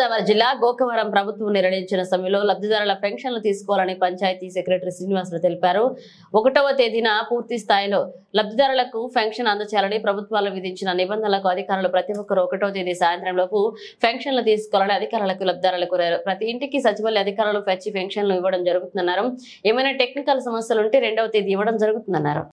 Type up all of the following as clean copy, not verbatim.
గోదావరి జిల్లా గోకవరం ప్రభుత్వం నిర్ణయించిన సమయంలో లబ్ధిదారుల పెన్షన్లు తీసుకోవాలని పంచాయతీ సెక్రటరీ శ్రీనివాసులు తెలిపారు. 1వ తేదీన పూర్తి స్థాయిలో లబ్ధిదారులకు పెన్షన్ అందజేయాలని ప్రభుత్వాలు విధించిన నిబంధనలకు అధికారులు ప్రతి ఒక్కరూ 1వ తేదీ సాయంత్రంలోపు పెన్షన్లు తీసుకోవాలని అధికారులకు లబ్ధిదారులు కోరారు. ప్రతి ఇంటికి సచివాలయ అధికారులు వచ్చి పెన్షన్లు ఇవ్వడం జరుగుతుందన్నారు. ఏమైనా టెక్నికల్ సమస్యలు ఉంటే 2వ తేదీ ఇవ్వడం జరుగుతుందన్నారు.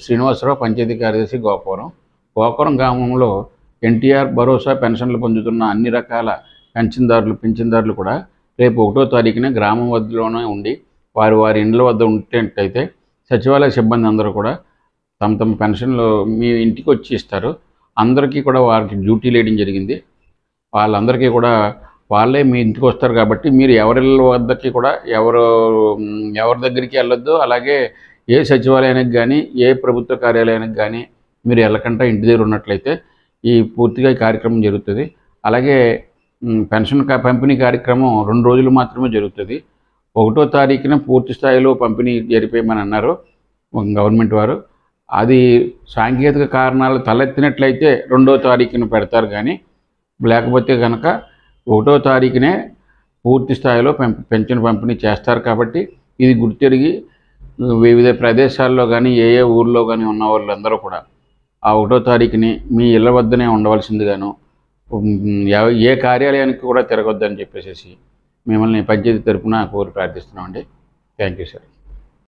శ్రీనివాసరావు, పంచాయతీ కార్యదర్శి, గోకవరం గ్రామంలో ఎన్టీఆర్ భరోసా పెన్షన్లు పొందుతున్న అన్ని రకాల పింఛన్దారులు కూడా రేపు 1వ తారీఖున గ్రామం వద్దలోనే ఉండి వారి ఇండ్ల వద్ద ఉంటేటైతే సచివాలయ సిబ్బంది అందరూ కూడా తమ పెన్షన్లు మీ ఇంటికి వచ్చి ఇస్తారు. అందరికీ కూడా వారికి డ్యూటీలు వేయడం జరిగింది. వాళ్ళందరికీ కూడా వాళ్ళే మీ ఇంటికి వస్తారు కాబట్టి మీరు ఎవరి వద్దకి కూడా ఎవరి దగ్గరికి వెళ్ళొద్దు. అలాగే ఏ సచివాలయానికి కానీ ఏ ప్రభుత్వ కార్యాలయానికి కానీ మీరు వెళ్ళకుండా ఇంటి దగ్గర ఉన్నట్లయితే పూర్తిగా ఈ కార్యక్రమం జరుగుతుంది. అలాగే పెన్షన్ పంపిణీ కార్యక్రమం 2 రోజులు మాత్రమే జరుగుతుంది. 1వ తారీఖున పూర్తి స్థాయిలో పంపిణీ జరిపేయమని అన్నారు గవర్నమెంట్ వారు. అది సాంకేతిక కారణాలు తలెత్తినట్లయితే 2వ తారీఖున పెడతారు. కానీ లేకపోతే కనుక 1వ తారీఖునే పూర్తి స్థాయిలో పెన్షన్ పంపిణీ చేస్తారు. కాబట్టి ఇది గుర్తెరిగి వివిధ ప్రదేశాల్లో కానీ ఏ ఊర్లో కానీ ఉన్న వాళ్ళందరూ కూడా ఆ 1వ తారీఖుని మీ ఇళ్ళ వద్దనే ఉండవలసిందిగాను, ఏ కార్యాలయానికి కూడా తిరగొద్దని చెప్పేసి మిమ్మల్ని పంచాయతీ తరఫున కోరి ప్రార్థిస్తున్నామండి. Thank you sir.